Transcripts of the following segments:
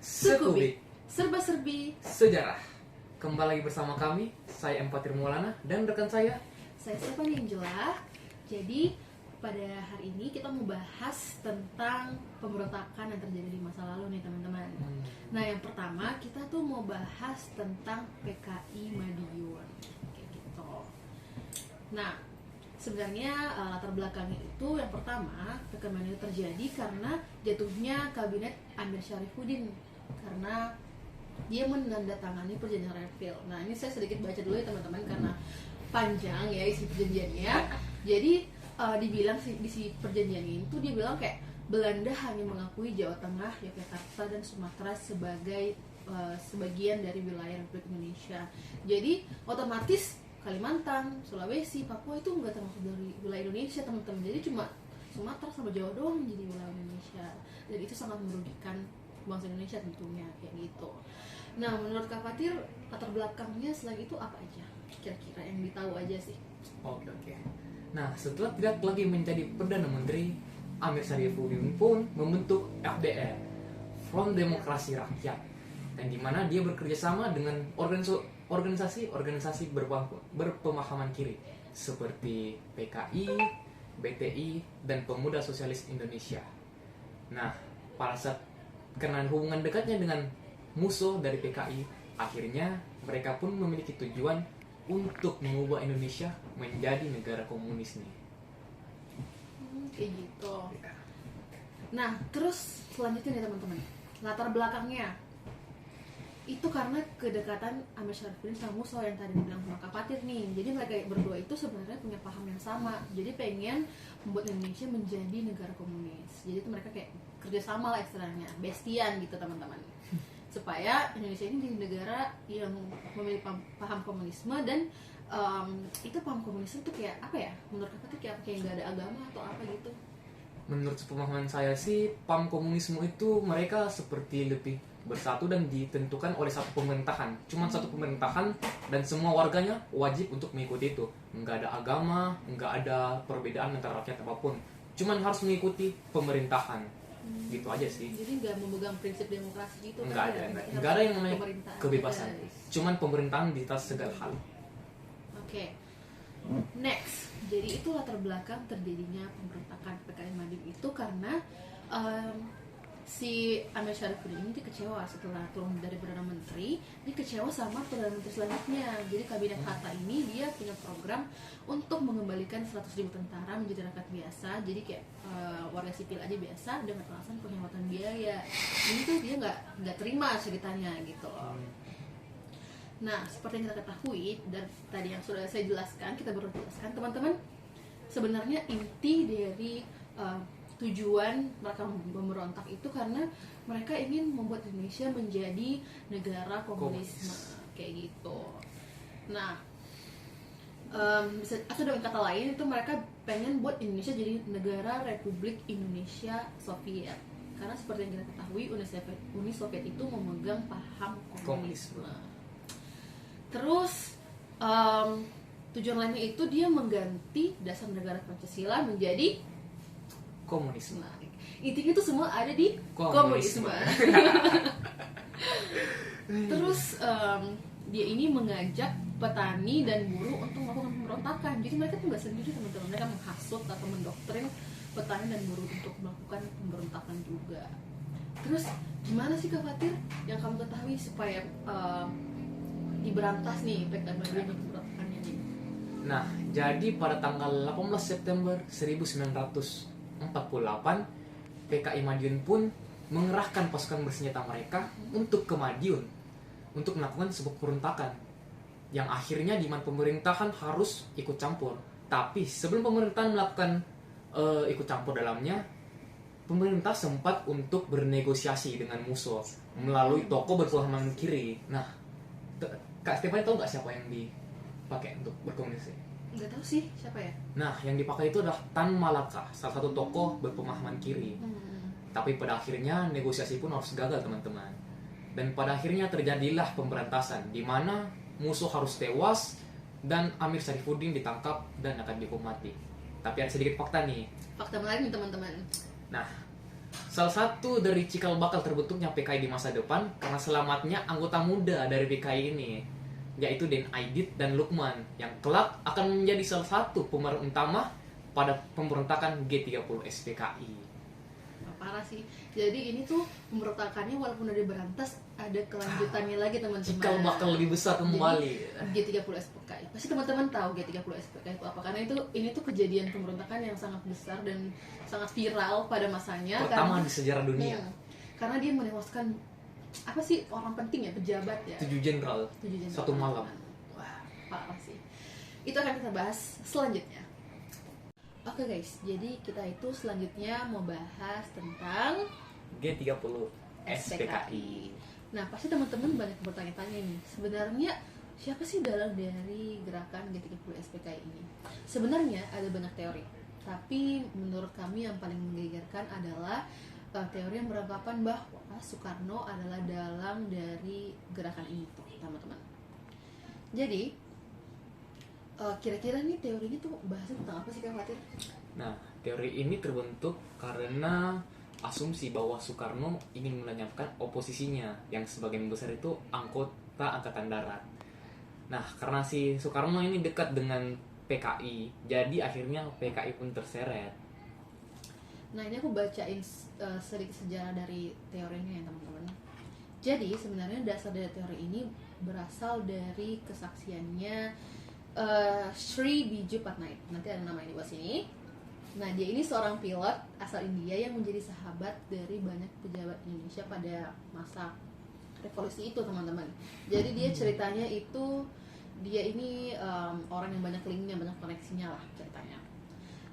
Sekubik Serba-serbi Sejarah. Kembali lagi bersama kami, saya Empatir Maulana dan rekan saya. Saya Stephanie Angela. Jadi pada hari ini kita mau bahas tentang pemberontakan yang terjadi di masa lalu nih teman-teman. Nah yang pertama kita tuh mau bahas tentang PKI Madiun kayak gitu. Nah sebenarnya latar belakangnya itu yang pertama PKI Madiun terjadi karena jatuhnya kabinet Amir Syarifuddin karena dia menandatangani perjanjian Redfield. Nah ini saya sedikit baca dulu ya teman-teman karena panjang ya isi perjanjiannya. Jadi dibilang di si perjanjian ini tuh dia bilang kayak Belanda hanya mengakui Jawa Tengah, Yogyakarta dan Sumatera sebagai sebagian dari wilayah Republik Indonesia. Jadi otomatis Kalimantan, Sulawesi, Papua itu nggak termasuk dari wilayah Indonesia teman-teman. Jadi cuma Sumatera sama Jawa doang jadi wilayah Indonesia. Dan itu sangat merugikan bangsa Indonesia tentunya kayak gitu. Nah menurut Kak Fatir latar belakangnya selain itu apa aja kira-kira yang ditahu aja sih? Oke. Nah, setelah tidak lagi menjadi Perdana Menteri, Amir Syarifuddin pun membentuk FDR, Front Demokrasi Rakyat, dan di mana dia bekerja sama dengan organisasi berpemahaman kiri seperti PKI, BTI, dan Pemuda Sosialis Indonesia. Nah, pada saat karena hubungan dekatnya dengan musuh dari PKI, akhirnya mereka pun memiliki tujuan untuk mengubah Indonesia menjadi negara komunis nih. Kayak gitu. Nah, terus selanjutnya nih teman-teman, latar belakangnya itu karena kedekatan Amir Syarifuddin sama musuh yang tadi dibilang sama Kak Fatir nih. Jadi mereka berdua itu sebenarnya punya paham yang sama. Jadi pengen membuat Indonesia menjadi negara komunis. Jadi itu mereka kayak kerjasama lah istilahnya, bestian gitu teman-teman. Supaya Indonesia ini jadi negara yang memiliki paham komunisme dan itu paham komunisme tuh kayak apa ya? Menurut Kak Fatir kayak nggak ada agama atau apa gitu? Menurut pemahaman saya sih, paham komunisme itu mereka seperti lebih bersatu dan ditentukan oleh satu pemerintahan. Cuma satu pemerintahan dan semua warganya wajib untuk mengikuti itu. Nggak ada agama, nggak ada perbedaan antara rakyat apapun. Cuman harus mengikuti pemerintahan. Gitu aja sih. Jadi nggak memegang prinsip demokrasi gitu Nggak ada yang namanya kebebasan. Cuman pemerintahan di atas segala hal. Oke. Next, jadi itu latar belakang terjadinya pemberontakan PKI Madiun itu karena si Amir Syarifuddin ini dia kecewa setelah turun dari Perdana Menteri, dia kecewa sama Perdana Menteri selanjutnya. Jadi kabinet Hatta ini dia punya program untuk mengembalikan 100.000 tentara menjadi rakyat biasa, jadi kayak warga sipil aja biasa dengan alasan penghematan biaya. Ini tuh dia nggak terima ceritanya gitu loh. Nah, seperti yang kita ketahui dan tadi yang sudah saya jelaskan, kita baru jelaskan teman-teman, sebenarnya inti dari tujuan mereka memberontak itu karena mereka ingin membuat Indonesia menjadi negara komunisme kayak gitu. Nah, atau dengan kata lain itu mereka pengen buat Indonesia jadi negara Republik Indonesia Soviet. Karena seperti yang kita ketahui Uni Soviet itu memegang paham komunisme. Terus tujuan lainnya itu dia mengganti dasar negara Pancasila menjadi komunisme. Nah, intinya itu semua ada di komunisme. Terus dia ini mengajak petani dan buruh untuk melakukan pemberontakan. Jadi mereka tuh nggak sendiri teman-teman, mereka menghasut atau mendoktrin petani dan buruh untuk melakukan pemberontakan juga. Terus gimana sih Kak Fatir yang kamu ketahui supaya diberantas nih PKI Madiun pemberontakan ini? Nah, jadi pada tanggal 18 September 1948 PKI Madiun pun mengerahkan pasukan bersenjata mereka untuk ke Madiun untuk melakukan sebuah pemberontakan yang akhirnya di mana pemerintahan harus ikut campur. Tapi sebelum pemerintahan melakukan ikut campur dalamnya, pemerintah sempat untuk bernegosiasi dengan musuh melalui tokoh berpemahaman kiri. Nah, Kak Stephanie tahu nggak siapa yang dipakai untuk berkomunikasi? Nggak tahu sih siapa ya. Nah, yang dipakai itu adalah Tan Malaka, salah satu tokoh berpemahaman kiri. Tapi pada akhirnya negosiasi pun harus gagal teman-teman. Dan pada akhirnya terjadilah pemberantasan, di mana musuh harus tewas dan Amir Syarifuddin ditangkap dan akan dihukum mati. Tapi ada sedikit fakta nih. Fakta menarik nih teman-teman. Nah, salah satu dari cikal bakal terbentuknya PKI di masa depan karena selamatnya anggota muda dari PKI ini, yaitu Den Aidit dan Lukman, yang kelak akan menjadi salah satu pemeran utama pada pemberontakan G30 SPKI. Parah sih. Jadi ini tuh pemberontakannya walaupun udah berantas ada kelanjutannya lagi teman-teman. Cikal bakal lebih besar kembali. Jadi, G30 SPKI. Pasti teman-teman tahu G30 SPKI itu apa, karena ini tuh kejadian pemberontakan yang sangat besar dan sangat viral pada masanya. Pertama di sejarah dunia. Karena dia menewaskan apa sih orang penting ya, pejabat ya. 7 jenderal. Satu malam. Wah, parah sih. Itu akan kita bahas selanjutnya. Oke guys, jadi kita itu selanjutnya mau bahas tentang G30 SPKI. Nah, pasti teman-teman banyak bertanya-tanya nih, sebenarnya siapa sih dalang dari gerakan G30 SPKI ini? Sebenarnya ada banyak teori, tapi menurut kami yang paling menggegerkan adalah teori yang beranggapan bahwa Soekarno adalah dalang dari gerakan ini tuh, teman-teman. Jadi kira-kira nih teorinya tuh bahasnya tentang apa sih Kang Fatir? Nah, teori ini terbentuk karena asumsi bahwa Soekarno ingin melenyapkan oposisinya yang sebagian besar itu anggota Angkatan Darat. Nah, karena si Soekarno ini dekat dengan PKI, jadi akhirnya PKI pun terseret. Nah, ini aku bacain sedikit sejarah dari teorinya ya teman-teman. Jadi sebenarnya dasar dari teori ini berasal dari kesaksiannya Sri Biju Patnaik. Nanti ada namanya di bawah sini. Nah, dia ini seorang pilot asal India yang menjadi sahabat dari banyak pejabat Indonesia pada masa revolusi itu, teman-teman. Jadi dia ceritanya itu dia ini orang yang banyak linknya, banyak koneksinya lah ceritanya.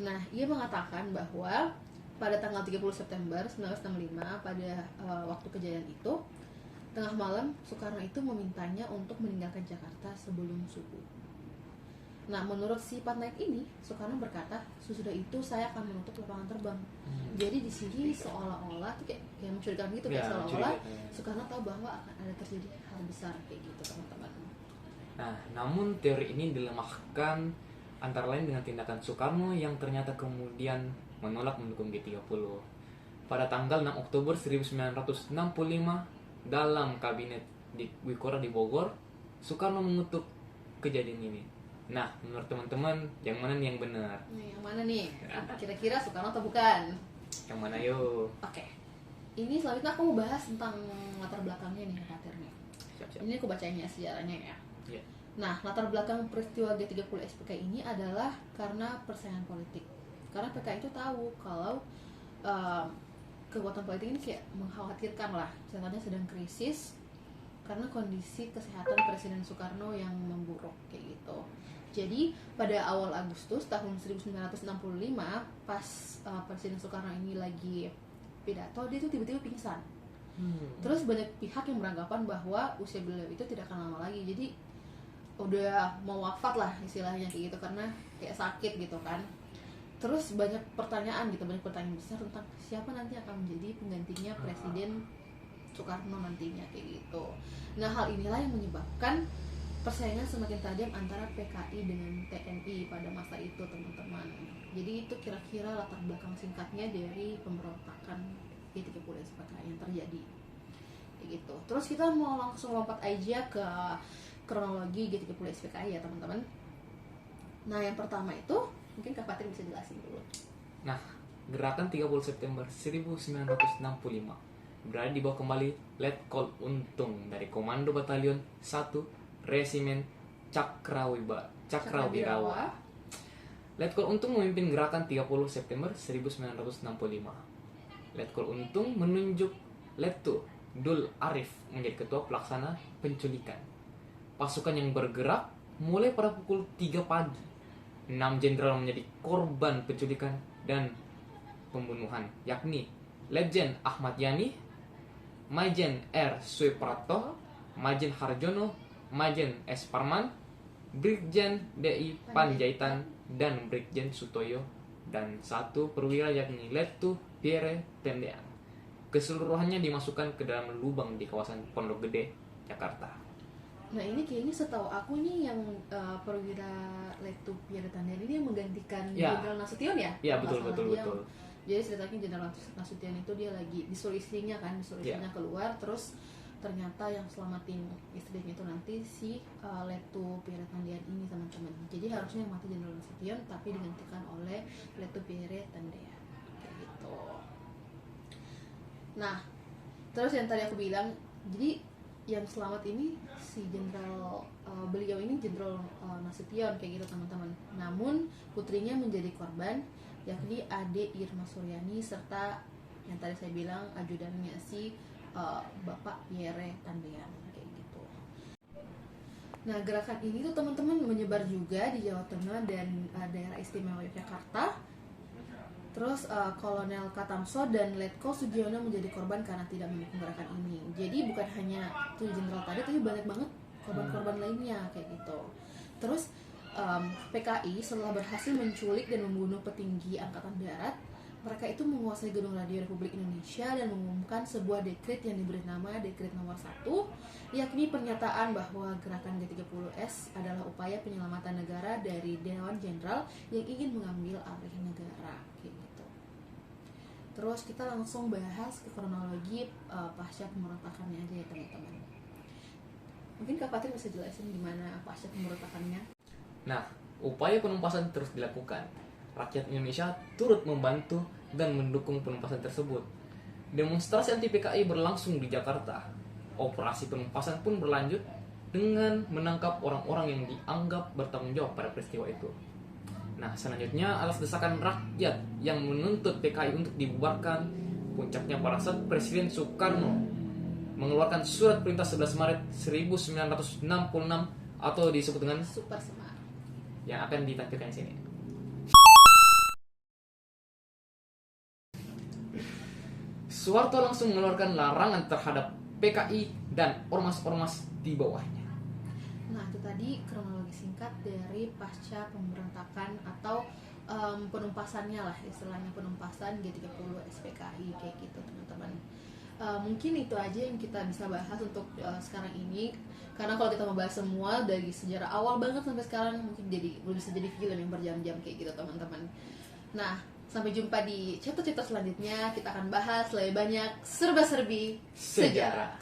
Nah, ia mengatakan bahwa pada tanggal 30 September 1965 pada waktu kejadian itu, tengah malam Soekarno itu memintanya untuk meninggalkan Jakarta sebelum subuh. Nah, menurut si Patnaik ini, Soekarno berkata, sesudah itu saya akan menutup lapangan terbang. Jadi di sini seolah-olah tuh kayak mencurigakan gitu, kayak seolah-olah Soekarno tahu bahwa akan ada terjadi hal besar kayak gitu, teman-teman. Nah, namun teori ini dilemahkan antara lain dengan tindakan Soekarno yang ternyata kemudian menolak mendukung G30. Pada tanggal 6 Oktober 1965, dalam kabinet di Wikora di Bogor, Soekarno mengutuk kejadian ini. Nah, menurut teman-teman, yang mana nih yang benar? Yang mana nih? Kira-kira Soekarno atau bukan? Yang mana yuk? Oke. Ini selanjutnya aku mau bahas tentang latar belakangnya nih, Fatirnya. Siap-siap. Ini aku bacain ya sejarahnya ya. Iya. Nah, latar belakang peristiwa G30 SPKI ini adalah karena persaingan politik. Karena PKI itu tahu kalau kekuatan politik ini kayak mengkhawatirkan lah. Contohnya sedang krisis karena kondisi kesehatan Presiden Soekarno yang memburuk kayak gitu. Jadi pada awal Agustus tahun 1965 pas Presiden Soekarno ini lagi pidato, dia tuh tiba-tiba pingsan. Terus banyak pihak yang beranggapan bahwa usia beliau itu tidak akan lama lagi, jadi udah mau wafat lah istilahnya kayak gitu, karena kayak sakit gitu kan. Terus banyak pertanyaan besar tentang siapa nanti akan menjadi penggantinya Presiden Soekarno nantinya kayak gitu. Nah, hal inilah yang menyebabkan persaingan semakin tajam antara PKI dengan TNI pada masa itu, teman-teman. Jadi itu kira-kira latar belakang singkatnya dari pemberontakan G30 SPKI yang terjadi kayak gitu. Terus kita mau langsung lompat aja ke kronologi G30 SPKI ya teman-teman. Nah, yang pertama itu mungkin Kak Fatir bisa jelasin dulu. Nah, gerakan 30 September 1965 berada di bawah kembali Letkol Untung dari Komando Batalion 1 Resimen Cakrawirawa. Letkol Untung memimpin gerakan 30 September 1965. Letkol Untung menunjuk Lettu Dul Arif menjadi ketua pelaksana penculikan. Pasukan yang bergerak mulai pada pukul 3 pagi. 6 jenderal menjadi korban penculikan dan pembunuhan, yakni Letjen Ahmad Yani, Majen R. Sueprato, Majen Harjono, Majen S. Parman, Brigjen D.I. Panjaitan, dan Brigjen Sutoyo, dan satu perwira yakni Lettu Pierre Tendean. Keseluruhannya dimasukkan ke dalam lubang di kawasan Pondok Gede, Jakarta. Nah, ini kayaknya setahu aku nih yang perwira Lettu Pierre Tendean ini yang menggantikan Jenderal Nasution ya? Iya, betul. Jadi ceritanya Jenderal Nasution itu dia lagi disuruh istrinya keluar, terus ternyata yang selamatin istrinya itu nanti si Letu Pierre Tandean ini teman-teman. Jadi harusnya yang mati Jenderal Nasution tapi digantikan oleh Letu Pierre Tandean kayak gitu. Nah, terus yang tadi aku bilang, jadi yang selamat ini si jenderal beliau ini Jenderal Nasution kayak gitu teman-teman. Namun putrinya menjadi korban, yakni Ade Irma Suryani serta yang tadi saya bilang ajudannya si Bapak Pierre Tandean kayak gitu. Nah, gerakan ini tuh teman-teman menyebar juga di Jawa Tengah dan daerah istimewa Yogyakarta. Terus Kolonel Katamso dan Letko Sugiono menjadi korban karena tidak mendukung gerakan ini. Jadi bukan hanya tuh jenderal tadi, tapi banyak banget korban-korban lainnya kayak gitu. Terus PKI setelah berhasil menculik dan membunuh petinggi Angkatan Darat, mereka itu menguasai Gedung Radio Republik Indonesia dan mengumumkan sebuah dekret yang diberi nama Dekret Nomor 1, yakni pernyataan bahwa gerakan G30S adalah upaya penyelamatan negara dari Dewan Jenderal yang ingin mengambil alih negara kayak gitu. Terus kita langsung bahas ke kronologi pasca pemberontakannya aja ya teman-teman. Mungkin Kak Fatin bisa jelasin gimana pasca pemberontakannya? Nah, upaya penumpasan terus dilakukan. Rakyat Indonesia turut membantu dan mendukung penumpasan tersebut. Demonstrasi anti PKI berlangsung di Jakarta. Operasi penumpasan pun berlanjut dengan menangkap orang-orang yang dianggap bertanggung jawab pada peristiwa itu. Nah, selanjutnya atas desakan rakyat yang menuntut PKI untuk dibubarkan, puncaknya pada saat Presiden Soekarno mengeluarkan surat perintah 11 Maret 1966 atau disebut dengan Super Semar yang akan ditampilkan di sini. Soeharto langsung mengeluarkan larangan terhadap PKI dan ormas-ormas di bawahnya. Nah, itu tadi kronologi singkat dari pasca pemberontakan atau penumpasannya lah, istilahnya penumpasan G30 SPKI kayak gitu teman-teman. Mungkin itu aja yang kita bisa bahas untuk sekarang ini, karena kalau kita membahas semua dari sejarah awal banget sampai sekarang mungkin belum bisa jadi film yang berjam-jam kayak gitu teman-teman. Nah, sampai jumpa di cerita-cerita selanjutnya. Kita akan bahas lebih banyak serba-serbi sejarah.